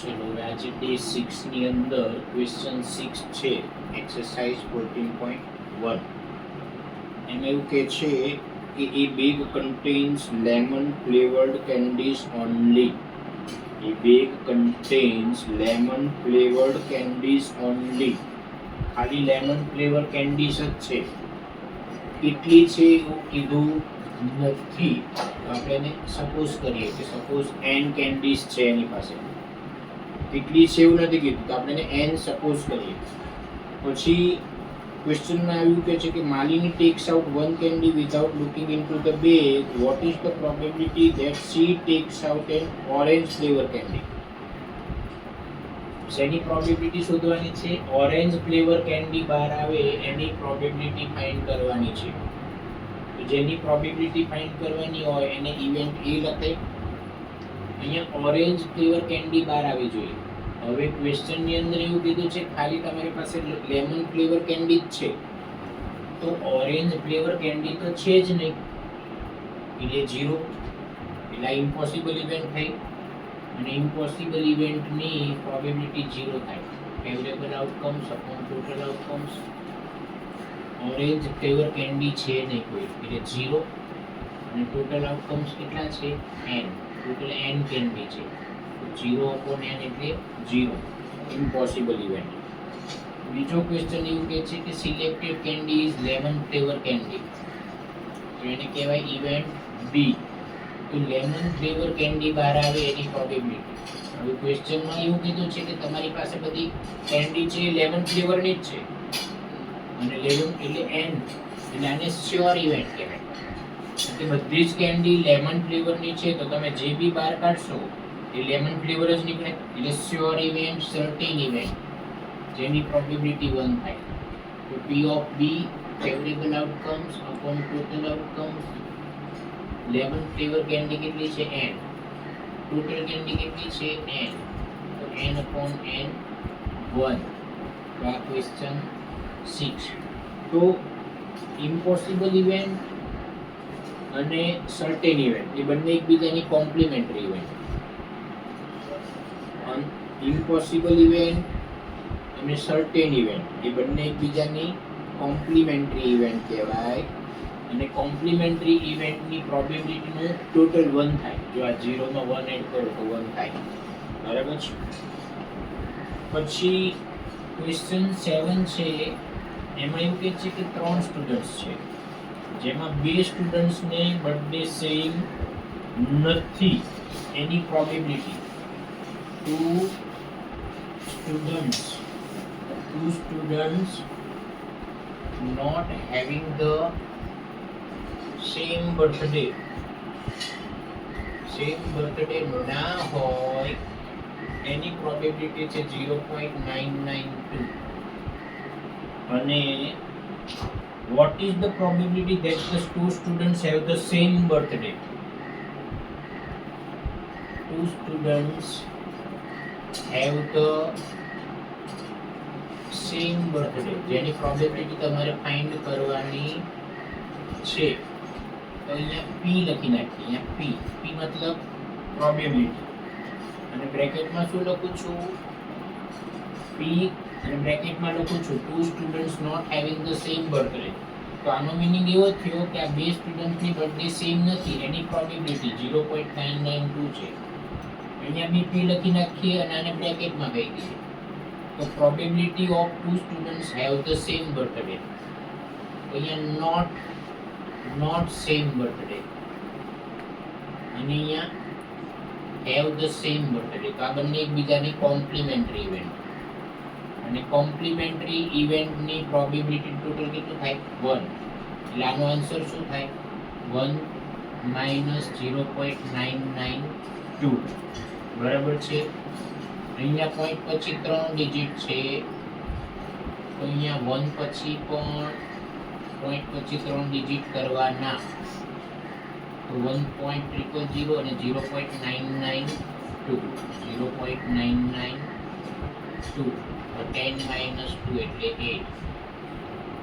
ચલો હવે આજે ડે 6 ની અંદર ક્વેશ્ચન 6 છે એક્સરસાઇઝ 14.1 એમાં એવું કહે છે કે a bag contains lemon flavoured candies only. A bag contains lemon flavoured candies only. ખાલી લેમન ફ્લેવર કેન્ડીઝ જ છે. કેટલી છે એવું કીધું નથી. તો આપણે એને સપોઝ કરીએ કે સપોઝ n કેન્ડીઝ છે એની પાસે. કેટલી છે એવું નથી કીધું, તો આપણે n સપોઝ કરીએ. પછી ક્વેશ્ચનમાં આવ્યું કે છે કે Malini takes out one candy without looking into the bag. What is the probability that she takes out an orange flavour candy? શેની પ્રોબેબિલિટી શોધવાની છે? ઓરેન્જ ફ્લેવર કેન્ડી બહાર આવે એની પ્રોબેબિલિટી ફાઇન્ડ કરવાની છે. તો જેની પ્રોબેબિલિટી ફાઇન્ડ કરવાની હોય એને ઇવેન્ટ એ લખાય. અહીંયા ઓરેન્જ ફ્લેવર કેન્ડી બહાર આવી જોઈએ. હવે ક્વેશ્ચન ની અંદર એવું કીધું છે ખાલી તમારી પાસે લેમન ફ્લેવર કેન્ડી જ છે, તો ઓરેન્જ ફ્લેવર કેન્ડી તો છે જ નહીં, એટલે 0. એટલે ઇમ્પોસિબલ ઇવેન્ટ થઈ અને ઇમ્પોસિબલ ઇવેન્ટની પ્રોબેબિલિટી 0 થાય. Favourable outcomes upon total outcomes. Orange flavour candy છે નહીં કોઈ, એટલે 0. અને ટોટલ આઉટકમ્સ કેટલા છે? n. ટોટલ n કેન્ડી છે, તો 0 અપોન n એટલે 0. Impossible event. બીજો ક્વેશ્ચન એવું કહે છે કે selected candy is lemon flavour candy, તો એને કહેવાય ઇવેન્ટ બી. તો લેમન ફ્લેવર કેન્ડી બહાર આવે એની પ્રોબેબિલિટી. હવે ક્વેશ્ચનમાં એવું કીધું છે કે તમારી પાસે બધી કેન્ડી છે લેમન ફ્લેવરની જ છે, અને લેમન એટલે n, એટલે આને શ્યોર ઇવેન્ટ કહેવાય. કે બધી જ કેન્ડી લેમન ફ્લેવરની છે તો તમે જે બી બહાર કાઢશો એ લેમન ફ્લેવર જ નીકળે, એટલે શ્યોર ઇવેન્ટ, સર્ટેન ઇવેન્ટ, જેની પ્રોબેબિલિટી 1 થાય. તો p of b favourable outcomes upon total outcomes. Lemon flavour candy કેટલી છે? n. ટોટલ કેન્ડી કેટલી છે? n. તો n અપોન n 1. તો આ ક્વેશ્ચન 6. તો ઇમ્પોસિબલ ઇવેન્ટ અને સર્ટેન ઇવેન્ટ એ બંને એકબીજાની કોમ્પ્લિમેન્ટરી ઇવેન્ટ. ઇમ્પોસિબલ ઇવેન્ટ અને સર્ટેન ઇવેન્ટ એ બંને એકબીજાની કોમ્પ્લિમેન્ટરી ઇવેન્ટ કહેવાય. અને કોમ્પ્લિમેન્ટરી ઇવેન્ટની પ્રોબેબિલિટીનું ટોટલ 1 થાય. જો આ 0 માં 1 એડ કરો તો 1 થાય. બરાબર છે. પછી ક્વેશ્ચન 7 છે એમાં એવું કહે છે કે 3 સ્ટુડન્ટ્સ છે જેમાં 2 સ્ટુડન્ટ્સને બર્થડે સેમ નથી. એની probability 2 students not having the same birthday ના હોય એની પ્રોબેબિલિટી છે 0.992. અને what is the probability that the two students have the same birthday? 2 students have the same birthday, જેની પ્રોબેબિલિટી તમારે ફાઇન્ડ કરવાની છે. તો અહીંયા p લખી નાખીએ. અહીંયા p મતલબ પ્રોબેબિલિટી, અને બ્રેકેટમાં શું લખું છું? p અને બ્રેકેટમાં લખું છું 2 students not having the same birthday. તો આનો મીનિંગ એવો થયો કે આ 2 સ્ટુડન્ટની બર્થડે સેમ નથી, એની પ્રોબેબિલિટી 0.992 છે. અહીંયા બી p લખી નાખીએ અને આને બ્રેકેટમાં કહી દઈએ. તો probability of 2 students have the same birthday. તો અહીંયા not same birthday, અને અહીંયા have the same birthday. તો આ બંને એકબીજાની કોમ્પ્લિમેન્ટરી ઇવેન્ટ. અને કોમ્પ્લિમેન્ટરી ઇવેન્ટની પ્રોબેબિલિટી ટોટલ કેટલું થાય? 1. એટલે આનો આન્સર શું થાય? 1 માઇનસ 0.992. બરાબર છે. અહીંયા પોઈન્ટ પછી 3 ડિજિટ છે, તો અહીંયા 1 પછી પણ પોઈન્ટ પછી 3 ડિજિટ કરવાના. તો 1.000 અને 0.992. 0.992 તો 10 minus 2 એટલે 8.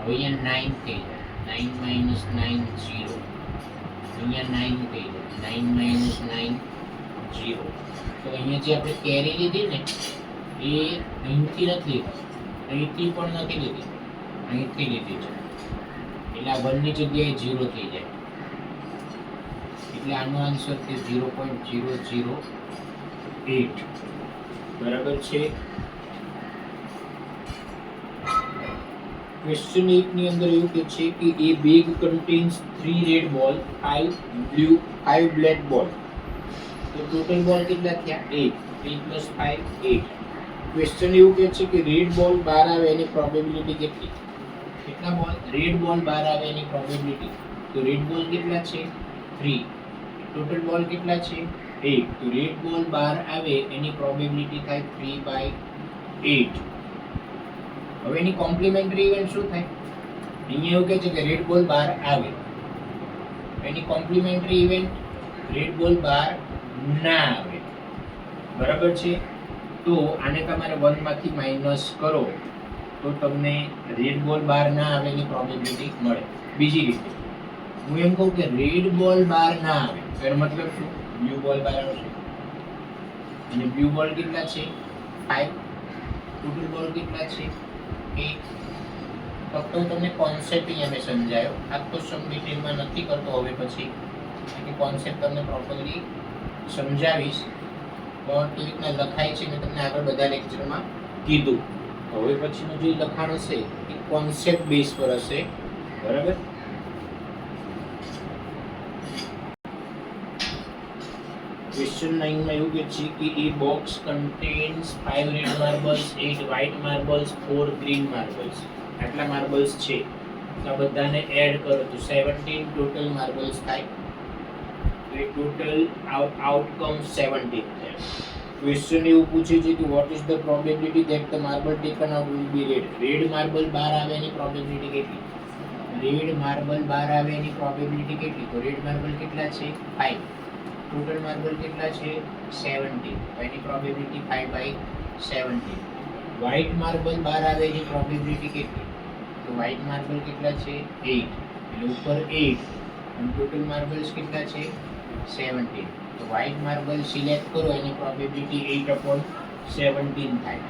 હવે અહીંયા 9 થઈ જાય. 9 minus 9 0. અહીંયા 9 થઈ જાય. 9 minus 9 0. તો અહીંયા જે આપણે કેરી લીધી ને એ અહીંથી નથી લીધી, અહીંથી પણ નથી લીધી, અહીંથી લીધી છે, એટલે આ 1 ની જગ્યાએ 0 થઈ જાય, એટલે આનો આન્સર છે 0.008. બરાબર છે. ક્વેશ્ચન 8 ની અંદર એવું કે છે કે એ બેગ કન્ટેન્સ 3 રેડ બોલ, 5 બ્લુ, 5 બ્લેક બોલ. તો ટોટલ બોલ કેટલા થયા? 8. 3 + 5 8. ક્વેશ્ચન એવું કે છે કે રેડ બોલ બહાર આવે એની પ્રોબેબિલિટી કેટલી? કેટલા બોલ? રેડ બોલ બહાર આવે એની પ્રોબેબિલિટી. તો રેડ બોલ કેટલા છે? 3. ટોટલ બોલ કેટલા છે? 8. તો રેડ બોલ બહાર આવે એની પ્રોબેબિલિટી થાય 3/8. હવે એની કોમ્પ્લિમેન્ટરી ઇવેન્ટ શું થાય? અહીંયા એવું કહે છે કે રેડ બોલ બહાર આવે, એની કોમ્પ્લિમેન્ટરી ઇવેન્ટ રેડ બોલ બહાર ના આવે. બરાબર છે. તો આને તમારે 1 માંથી માઇનસ કરો તો તમને રેડ બોલ બહાર ના આવે એની પ્રોબેબિલિટી મળે. બીજી રીતે હું એમ કહું કે રેડ બોલ બહાર ના આવે તો એનો મતલબ શું? બ્લુ બોલ બહાર આવશે, અને બ્લુ બોલ કેટલા છે? 5. ટોટલ બોલ કેટલા છે? 8. ફક્ત હું તમને કોન્સેપ્ટ અહીંયા મેં સમજાયો, આખો સમ ડિટેલમાં નથી કરતો હવે, પછી કોન્સેપ્ટ તમને પ્રોપરલી સમજાવીશ. પણ કેવી રીતના લખાય છે મેં તમને આગળ બધા લેક્ચરમાં કીધું. હવે પછીનું જે લખાણ હશે એ કોન્સેપ્ટ બેઝ પર હશે. બરાબર. ક્વેશ્ચન 9 માં એવું કે છે કે a box contains 5 red marbles, 8 white marbles, 4 green marbles. આટલા માર્બલ્સ છે, તો આ બધાને એડ કરો તો 17 ટોટલ માર્બલ્સ થાય. તો એ ટોટલ આઉટકમ 17 થાય. ક્વેશ્ચન એવું પૂછે છે કે what is the probability that the marble taken out will be red. Red marble બહાર આવે એની પ્રોબેબિલિટી કેટલી? રેડ માર્બલ બહાર આવે એની પ્રોબેબિલિટી કેટલી? તો રેડ માર્બલ કેટલા છે? 5. ટોટલ માર્બલ કેટલા છે? 17. એની પ્રોબેબિલિટી 5/17. વ્હાઇટ માર્બલ બહાર આવે એની પ્રોબેબિલિટી કેટલી? તો વ્હાઇટ માર્બલ કેટલા છે? 8. એટલે ઉપર 8 અને ટોટલ માર્બલ્સ કેટલા છે? 17. તો વ્હાઇટ માર્બલ સિલેક્ટ કરો એની પ્રોબેબિલિટી 8/17 થાય.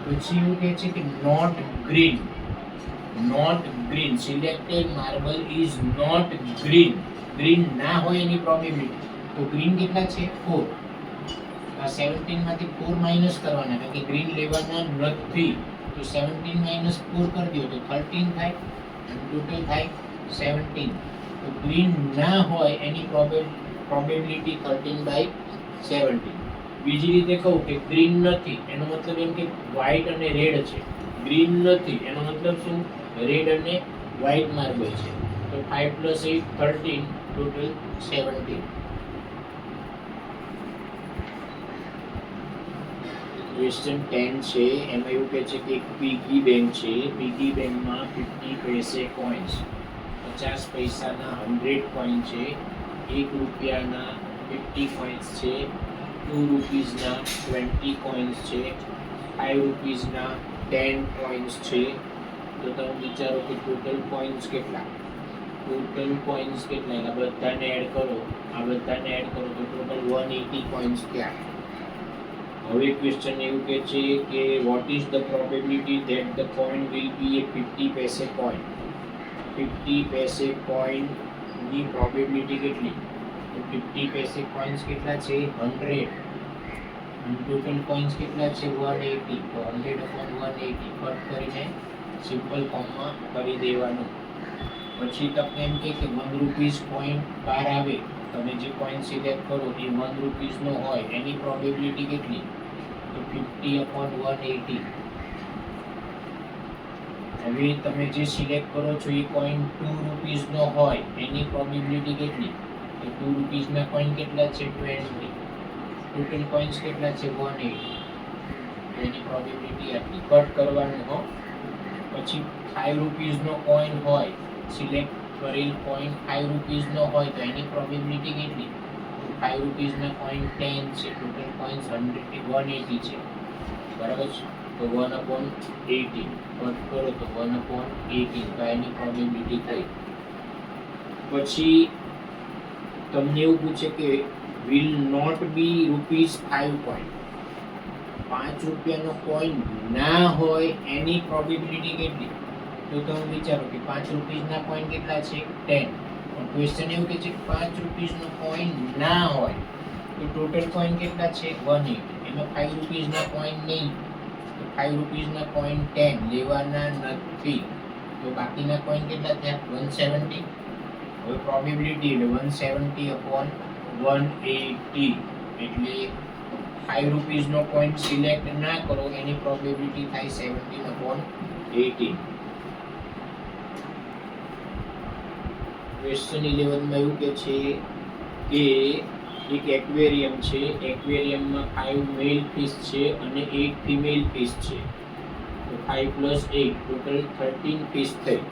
પછી એવું કહે છે કે not green, not green, selected marble is not green. Green ના હોય એની પ્રોબેબિલિટી. તો ગ્રીન કેટલા છે? 4. આ 17 માંથી 4 માઇનસ કરવાના, કારણ કે ગ્રીન લેવાના નથી. તો 17 - 4 કરી દો તો 13 થાય અને ટોટલ થાય 17. તો ગ્રીન ના હોય એની પ્રોબેબિલિટી 13/17. બીજી રીતે કહું કે ગ્રીન નથી એનો મતલબ એમ કે વ્હાઇટ અને રેડ છે. ગ્રીન નથી એનો મતલબ શું? રેડ અને વ્હાઇટ માર્બલ છે. તો 5 + 8 13, ટોટલ 17. ક્વેશ્ચન 10 છે, એમાં એવું કહે છે કે એક પીગી બેંક છે. પીગી બેંકમાં 50 પૈસે કોઈન્સ, 50 પૈસાના 100 કોઈન છે, 1 રૂપિયાના 50 કોઈન્સ છે, 2 રૂપીઝના 20 કોઈન્સ છે, 5 રૂપીઝના 10 કોઈન્સ છે. તો તમે વિચારો કે ટોટલ કોઈન્સ કેટલા? ટોટલ કોઈન્સ કેટલા? એટલે બધાને એડ કરો, આ બધાને એડ કરો તો ટોટલ 180 કોઈન્સ થયા. હવે ક્વેશ્ચન એવું કહે છે કે what is the probability that the coin will be a 50 paise coin. 50 પૈસે કોઈનની પ્રોબેબિલિટી કેટલી? તો 50 પૈસે કોઈન્સ કેટલા છે? 100. અને ટોટલ કોઈન્સ કેટલા છે? 180. તો 100/180 કટ કરીને સિમ્પલ ફોર્મમાં કરી દેવાનું. પછી તમને એમ કે 1 રૂપીઝ કોઈન બહાર આવે, તમે જે કોઈન સિલેક્ટ કરો એ 1 રૂપીઝનો હોય એની પ્રોબેબિલિટી કેટલી? તો 50/180. હવે તમે જે સિલેક્ટ કરો છો એ કોઈન 2 રૂપીઝનો હોય એની પ્રોબેબિલિટી કેટલી? તો 2 રૂપીઝના કોઈન કેટલા છે? 20. ટોટલ કોઈન્સ કેટલા છે? 180. એની પ્રોબેબિલિટી આટલી. કટ કરવાનું હો. પછી 5 રૂપીઝનો કોઈન હોય, સિલેક્ટ કરેલ કોઈન 5 રૂપીઝનો હોય તો એની પ્રોબેબિલિટી કેટલી? તો 5 રૂપીઝના કોઈન 10 છે, ટોટલ કોઈન્સ 180 છે. બરાબર છે. તો 1/18 કટ કરો તો 1/18. તો એની પ્રોબેબિલિટી થઈ. પછી તમને એવું પૂછે કે will not be ₹5 coin. 5 રૂપિયાનો કોઈન ના હોય એની પ્રોબેબિલિટી કેટલી? તો તમે વિચારો કે 5 રૂપીસના કોઈન કેટલા છે? 10. પણ ક્વેશ્ચન એવું કે છે કે 5 રૂપીસનો કોઈન ના હોય તો ટોટલ કોઈન કેટલા છે? 180. એમાં 5 રૂપીસના કોઈન નહીં, તો 5 રૂપીસના કોઈન 10 લેવાના નથી. તો બાકીના કોઈન કેટલા થયા? 170. હવે પ્રોબેબિલિટી એટલે 170/180 એટલે 5 રૂપીસનો કોઈન સિલેક્ટ ના કરો એની પ્રોબેબિલિટી થાય 17/18. ક્વેશ્ચન 11 માં એવું કે છે કે એક એક્વેરિયમ છે, એક્વેરિયમમાં 5 મેલ ફિશ છે અને 8 ફિમેલ ફિશ છે. તો 5 + 8 ટોટલ 13 ફિશ થઈ.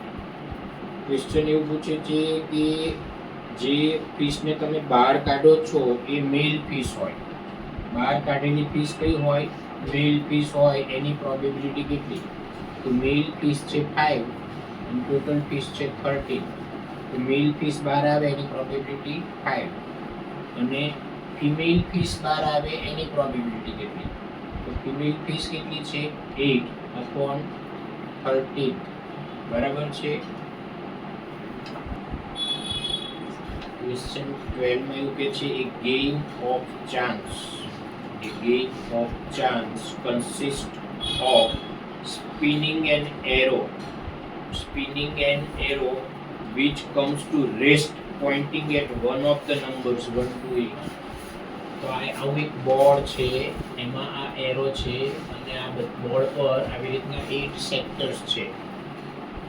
ક્વેશ્ચન એવું પૂછે છે કે જે ફિશને તમે બહાર કાઢો છો એ મેલ ફિશ હોય, બહાર કાઢેલી ફિશ કઈ હોય? મેલ ફિશ હોય. એની પ્રોબેબિલિટી કેટલી? તો મેલ ફિશ છે 5 અને ટોટલ ફિશ છે 13. તો મેલ ફિશ બહાર આવે એની પ્રોબેબિલિટી 5 અને ફિમેલ ફિશ બહાર આવે એની પ્રોબેબિલિટી કેટલી? તો ફિમેલ ફિશ કેટલી છે? 8/13. બરાબર છે. ક્વેશ્ચન 12 માં એવું કે છે a game of chance consists of spinning an arrow which comes to rest pointing at one of the numbers 1 to 8. તો આવું એક બોર્ડ છે, એમાં આ એરો છે અને આ બોર્ડ પર આવી રીતના 8 સેક્ટર્સ છે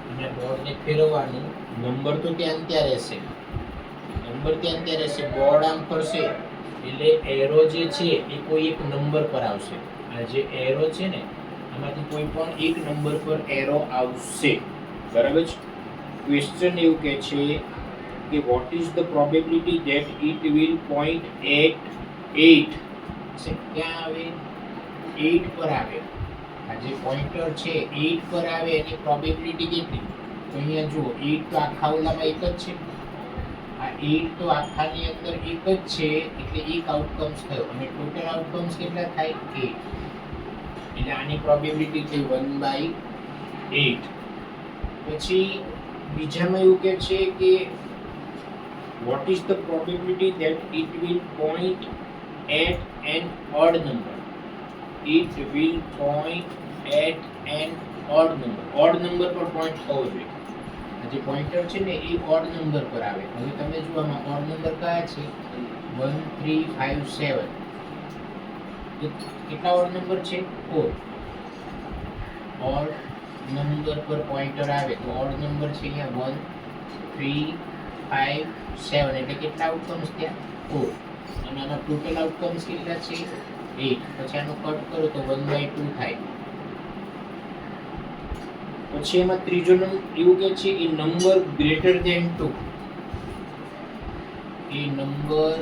અને બોર્ડને ફેરવવાનું. નંબર તો ત્યાં રહેશે, બોર્ડ આમ ફરશે એટલે એરો જે છે એ કોઈ એક નંબર પર આવશે. આ જે એરો છે ને આમાંથી કોઈ પણ એક નંબર પર એરો આવશે. બરાબર છે. ક્વેશ્ચન એવું કે છે કે what is the probability that it will point at 8? ક્યાં આવે? 8 પર આવે. આ જે પોઇન્ટર છે 8 પર આવે એની પ્રોબેબિલિટી કેટલી? તો અહીંયા જુઓ 8 તો આખા ઓલામાં એક જ છે, આ 8 તો આખાની અંદર એક જ છે એટલે એક આઉટકમ્સ થયો અને ટોટલ આઉટકમ્સ કેટલા થાય? 8. એટલે આની પ્રોબેબિલિટી થઈ 1/8. પછી બીજામાં એવું કે છે કે what is the probability that it will point at an odd number? It will point at an odd number. odd number પર પોઈન્ટ થવો જોઈએ. આ જે પોઇન્ટર છે ને એ ઓડ નંબર પર આવે. હવે તમે જુઓ આમાં ઓડ નંબર કયા છે? 1 3 5 7. કેટલા ઓડ નંબર છે? 4. ઓડ નંબર પર પોઇન્ટર આવે તો ઓડ નંબર છે અહીંયા 1 3 5 7 એટલે કેટલા આઉટકમ્સ થયા? 4. અને આના ટોટલ આઉટકમ્સ કેટલા છે? 8. પછી આનું કટ કરો તો 1/2 થાય. પછી એમાં ત્રીજો નંબર એવું કે છે એ નંબર ગ્રેટર ધેન 2. એ નંબર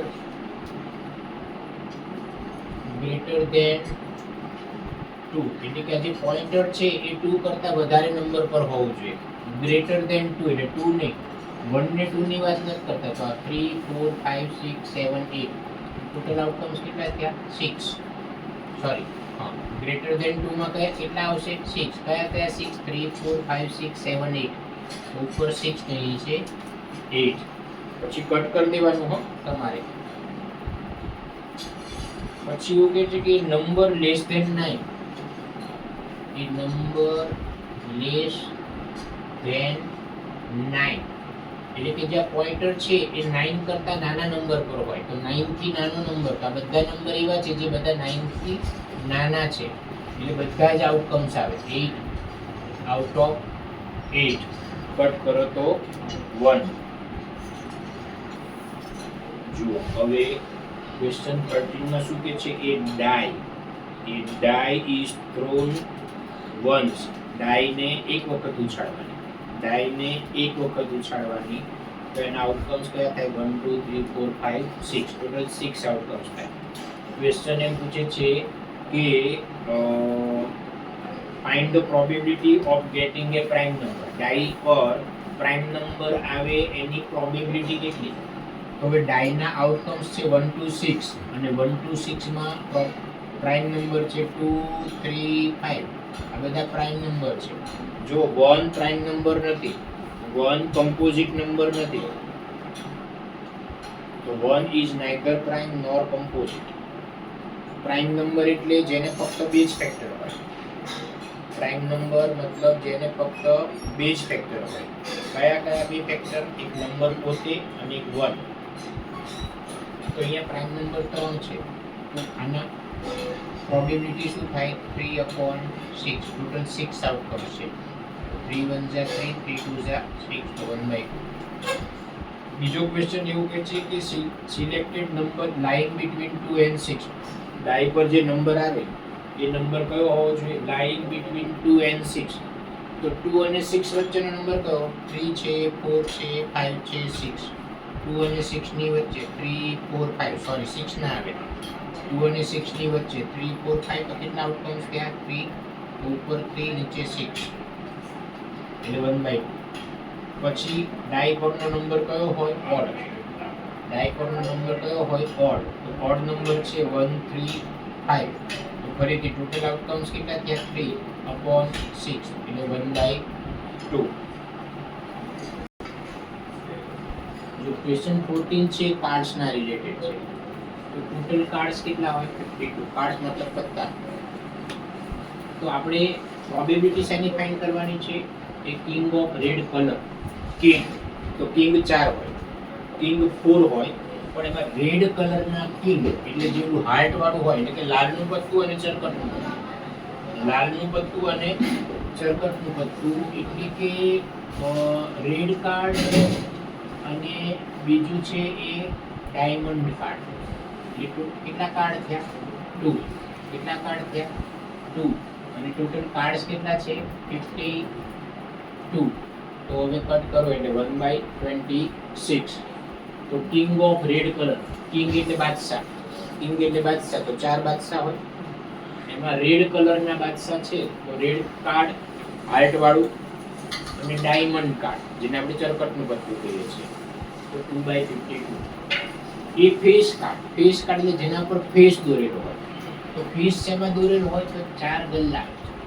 ગ્રેટર ધેન 2 એટલે કે જે પોઇન્ટર છે એ 2 કરતા વધારે નંબર પર હોવું જોઈએ. ગ્રેટર ધેન 2 એટલે 2 નહીં, 1 ને 2 ની વાત નથી કરતા. તો આ 3 4 5 6 7 8 ટોટલ આઉટકમ્સ કેટલા થયા? 6. સોરી, હા, ગ્રેટર ધેન 2 માં કેટલા આવશે? 6. કયા 6? 3 4 5 6 7 8. ઉપર 6 નહીં છે 8. પછી કટ કરી દેવાનું હો તમારે. પછી એવું કહે છે કે નંબર લેસ ધેન 9. એ નંબર લેસ ધેન 9 એટલે કે જે પોઇન્ટર છે એ 9 કરતા નાના નંબર પર હોય. તો 9 થી નાનો નંબર, તો આ બધા નંબર એવા છે જે બધા 9 થી નાના છે એટલે બધા જ આઉટકમ્સ આવે. 8 આઉટ ઓફ 8. કટ કરો તો 1. જુઓ હવે ક્વેશ્ચન 13 માં શું કે છે? એ ડાઈ ઇઝ થ્રોન વન્સ. ડાઈને એક વખત ઉછાળવાની. તો એના આઉટકમ્સ કયા થાય? 1 2 3 4 5 6. ટોટલ 6 આઉટકમ્સ થાય. ક્વેશ્ચન એમ પૂછે છે કે find the probability of getting a prime number. Die પર પ્રાઇમ નંબર આવે એની પ્રોબેબિલિટી કેટલી? તો હવે ડાયના આઉટકમ્સ છે 1 to 6 અને 1 to 6 માં પ્રાઇમ નંબર છે 2 3 5. આ બધા પ્રાઇમ નંબર છે. જો 1 પ્રાઇમ નંબર નથી, 1 કમ્પોઝિટ નંબર નથી, તો 1 is neither prime nor composite. Prime number એટલે જેને ફક્ત બે જ ફેક્ટર હોય. પ્રાઇમ નંબર મતલબ જેને ફક્ત બે જ ફેક્ટર હોય. કયા કયા બે ફેક્ટર? એક નંબર પોતે અને એક 1. તો અહીંયા પ્રાઇમ નંબર 3 છે, તો આના પ્રોબેબિલિટી શું થાય? 3/6. ટોટલ 6 આઉટકમ્સ છે. 3 1 જા 3, 3 2 જા 6, તો 1/2. બીજો ક્વેશ્ચન એવું કહે છે કે selected number lying between 2 and 6. ડાય પર જે નંબર આવે એ નંબર કયો હોવો જોઈએ? Lying between 2 and 6. તો 2 અને 6 વચ્ચેનો નંબર કયો? 3 છે, 4 છે, 5 છે, 6. 2 અને 6 ની વચ્ચે 3 4 5, સોરી 6 ના આવે. 2 અને 6 ની વચ્ચે 3 4 5, તો કેટલા આઉટકમ્સ થયા? 3, ઉપર 3, નીચે 6, એટલે 1/2. પછી ડાય પરનો નંબર કયો હોય? ઓડ. ડાય પરનો નંબર કયો હોય? ઓડ. તો ઓડ નંબર છે 1 3 5. તો ફરીથી ટોટલ આઉટકમ્સ કેટલા થયા? 3/6, એટલે 1/2. જો ક્વેશ્ચન 14 છે કાર્ડ્સ ના રિલેટેડ છે. તો ટોટલ કાર્ડ્સ કેટલા હોય? 52. કાર્ડ્સ મતલબ પત્તા. તો આપણે પ્રોબેબિલિટી શેની ફાઇન્ડ કરવાની છે? A king of red colour. King તો કિંગ 4 હોય, કિંગ 4 હોય, પણ એમાં રેડ કલરના કિંગ એટલે જેવું હાર્ટ વાળું હોય, એટલે કે લાલનું પત્તું અને ચરકટનું પત્તું. લાલનું પત્તું અને ચરકટનું પત્તું એટલે કે રેડ કાર્ડ, અને બીજું છે એ ડાયમંડ કાર્ડ. એટલે કેટલા કાર્ડ થયા? 2. કેટલા કાર્ડ થયા? 2. અને ટોટલ કાર્ડ્સ કેટલા છે? 52. તો હવે કટ કરો એટલે 1/26. તો king of red colour, king એટલે બાદશાહ, કિંગ એટલે બાદશાહ, તો 4 બાદશાહ હોય. એમાં રેડ કલરના બાદશાહ છે તો રેડ કાર્ડ હાર્ટ વાળું અને ડાયમંડ કાર્ડ જેને આપણે ચરકટનું પત્તું કહીએ છીએ, તો 2/52. એ ફેસ કાર્ડ, ફેસ કાર્ડ એટલે જેના પર ફેસ દોરેલો હોય. તો ફેસ શેમાં દોરેલો હોય? તો 4 ગલ્લા,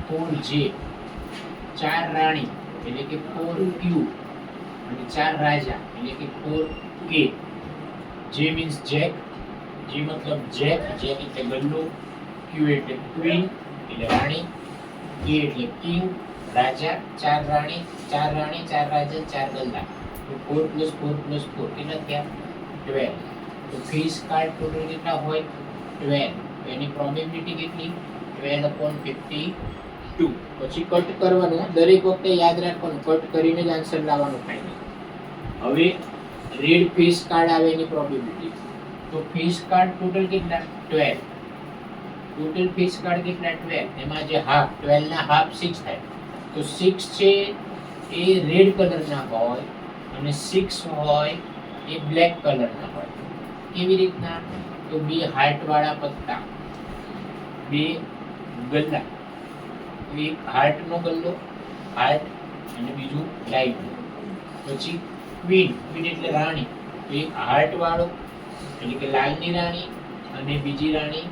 4J, 4 રાણી એટલે કે 4Q, અને 4 રાજા એટલે કે 4K. જે મીન્સ જેક, જે મતલબ જેક, જેક એટલે ગલ્લો, Q એટલે ક્વીન એટલે રાણી, K એટલે કિંગ રાજા, 4 રાણી, 4 રાણી, 4 રાજા, 4 ગલ્લા, તો 4 + 4 + 4 કેટલા થયા? 12. તો ફેસ કાર્ડ ટોટલ કેટલા હોય? 12. તો એની પ્રોબેબિલિટી કેટલી? 12/52. પછી કટ કરવાનું, દરેક વખતે યાદ રાખવાનું, કટ કરીને જ આન્સર લાવવાનો ફાઇનલ. હવે રેડ ફેસ કાર્ડ આવે એની પ્રોબેબિલિટી. તો ફેસ કાર્ડ ટોટલ કેટલા? 12. ટોટલ ફેસ કાર્ડ કેટલા? 12. એમાં જે હાફ, 12 ના હાફ 6 થાય. તો 6 છે એ રેડ કલરના હોય અને 6 હોય એ બ્લેક કલરના હોય. કેવી રીતના? તો બે હાર્ટ વાળા પત્તા, બે ગલ્લા, એક હાર્ટનો ગલ્લો, હાર્ટ, અને બીજું ડાયમંડ. પછી ક્વીન, ક્વીન એટલે રાણી, તો એક હાર્ટ વાળો એટલે કે લાલની રાણી અને બીજી રાણી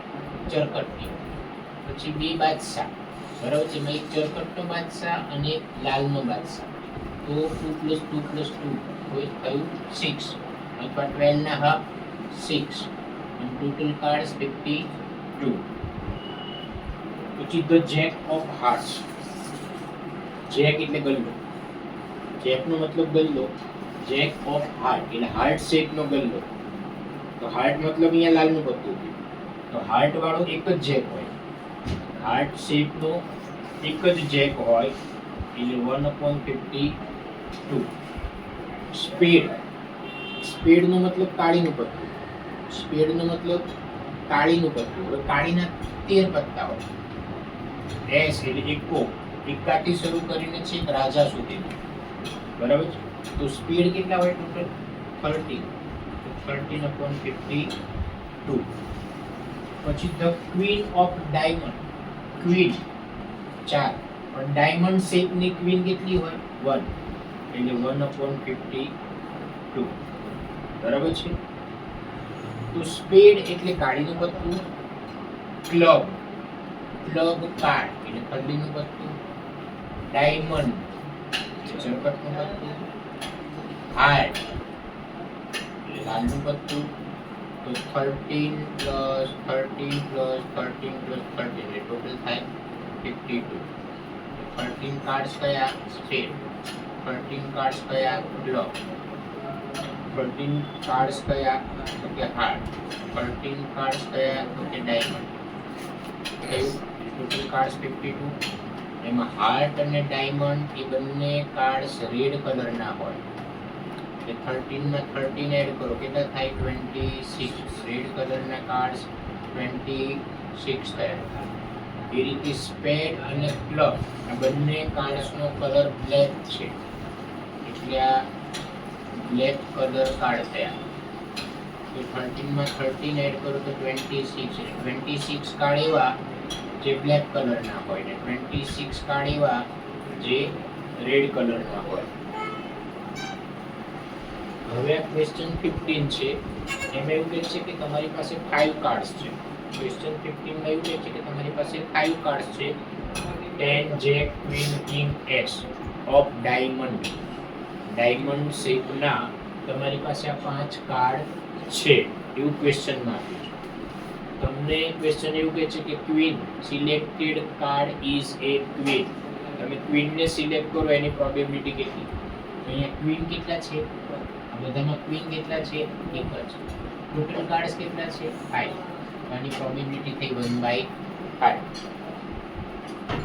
ચરકટની. પછી બે બાદશાહ, બરાબર છે, એક ચરકટનો બાદશાહ અને એક લાલનો બાદશાહ. તો 2 + 2 + 2 હોય થયું 6, અથવા 12 ના હાફ 6, and total cards 52. પછી the jack of hearts. Jack એટલે ગલ્લો, જેકનો મતલબ ગલ્લો, જેક ઓફ હાર્ટ એટલે હાર્ટ શેપનો ગલ્લો. તો હાર્ટ મતલબ અહીંયા લાલનું પત્તું થયું. તો હાર્ટ વાળો એક જ જેક હોય, હાર્ટ શેપનો એક જ જેક હોય એટલે 1/52. સ્પેડ, સ્પેડનો મતલબ કાળીનું પત્તું, સ્પેડનો મતલબ કાળીનું પત્તું. હવે કાળીના 13 પત્તા હોય. એસ એટલે એકો, એકાથી શરૂ કરીને છેક રાજા સુધી, બરાબર છે. તો સ્પીડ કેટલા હોય ટોટલ? 13. 13/52. પછી the queen of diamond, queen 4, પણ ડાયમંડ શેપની ક્વીન કેટલી હોય? 1, એટલે 1/52. બરાબર છે. તો સ્પેડ એટલે કાળીનું પત્તું, ક્લબ કાર્ડ એટલે કલ્લીનું પત્તું, ડાયમંડ ચરકટનું પત્તું, હાર્ટ એટલે લાલનું પત્તું. તો 13 + 13 + 13 + 13 એટલે ટોટલ થાય 52. 13 કાર્ડ્સ કયા? સ્પેડ. 13 કાર્ડ્સ કયા? ક્લબ. 13 કાર્ડ્સ કયા? તો કે હાર્ટ. 13 કાર્ડ્સ કયા? તો કે ડાયમંડ. Total cards 52. એમાં હાર્ટ અને ડાયમંડ એ બંને કાર્ડ્સ રેડ કલરના હોય. એટલે 13 માં 13 એડ કરો કેટલા થાય? 26. રેડ કલરના કાર્ડ્સ 26 થયા. એ રીતે સ્પેડ અને ક્લબ આ બંને કાર્ડ્સનો કલર બ્લેક છે એટલે આ બ્લેક કલર કાર્ડ થયા. તો 13 માં 13 એડ કરો તો 26. 26 કાર્ડ એવા જે બ્લેક કલરના હોય ને 26 કાર્ડ એવા જે રેડ કલરના હોય. હવે આ ક્વેશ્ચન 15 છે. એમાં એવું કહે છે કે તમારી પાસે 5 કાર્ડ્સ છે. ક્વેશ્ચન 15 માં એવું કહે છે કે તમારી પાસે 5 કાર્ડ્સ છે. 10 jack queen king ace of diamond. Diamond શેપના તમારી પાસે આ 5 કાર્ડ છે એવું ક્વેશ્ચનમાં આપ્યું છે. તમને ક્વેશ્ચન એવું કહે છે કે queen selected card is A queen. તમે ક્વીનને સિલેક્ટ કરો એની પ્રોબેબિલિટી કેટલી? અહીંયા ક્વીન કેટલા છે? આ બધામાં ક્વીન કેટલા છે? એક જ. ટોટલ કાર્ડ્સ કેટલા છે? 5. આની પ્રોબેબિલિટી થઈ 1/5.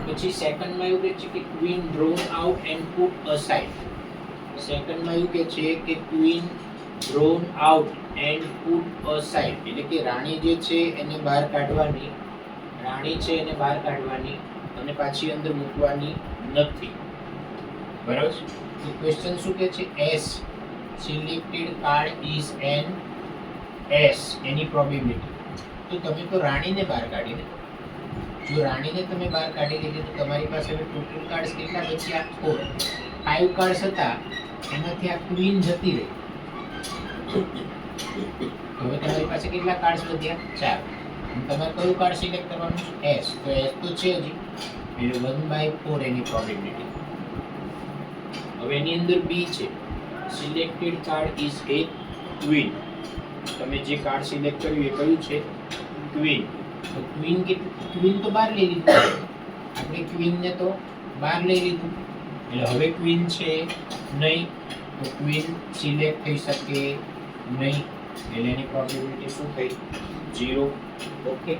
પછી સેકન્ડમાં એવું કહે છે કે queen drone out and put aside. સેકન્ડમાં એવું કહે છે કે queen drone out and put aside એટલે કે રાણી જે છે એને બહાર કાઢવાની, રાણી છે એને બહાર કાઢવાની અને પાછી અંદર મૂકવાની નથી. બરાબર છે? તો ક્વેશ્ચન શું કહે છે? S selected card is an S any probability. તો તમે તો રાણીને બહાર કાઢીને, જો રાણીને તમે બહાર કાઢી લીધી તો તમારી પાસે હવે ટોટલ કાર્ડ્સ કેટલા બચ્યા? 4. 5 કાર્ડ્સ હતા એમાંથી આ ક્વીન જતી રહી. હવે તમારી પાસે કેટલા કાર્ડ્સ વધ્યા? 4. તમારે કયું કાર્ડ સિલેક્ટ કરવાનું છે? એસ. તો એસ તો છે જ એટલે 1/4 એની પ્રોબેબિલિટી. હવે એની અંદર બી છે selected card is A queen. તમે જે કાર્ડ સિલેક્ટ કર્યું એ કયું છે? ક્વીન. તો ક્વીન તો બહાર લઈ લીધું આપણે, ક્વીનને તો બહાર લઈ લીધું એટલે હવે ક્વીન છે નહીં. તો ક્વીન સિલેક્ટ થઈ શકે નહીં એટલે એની પ્રોબેબિલિટી શું થઈ? 0. ઓકે.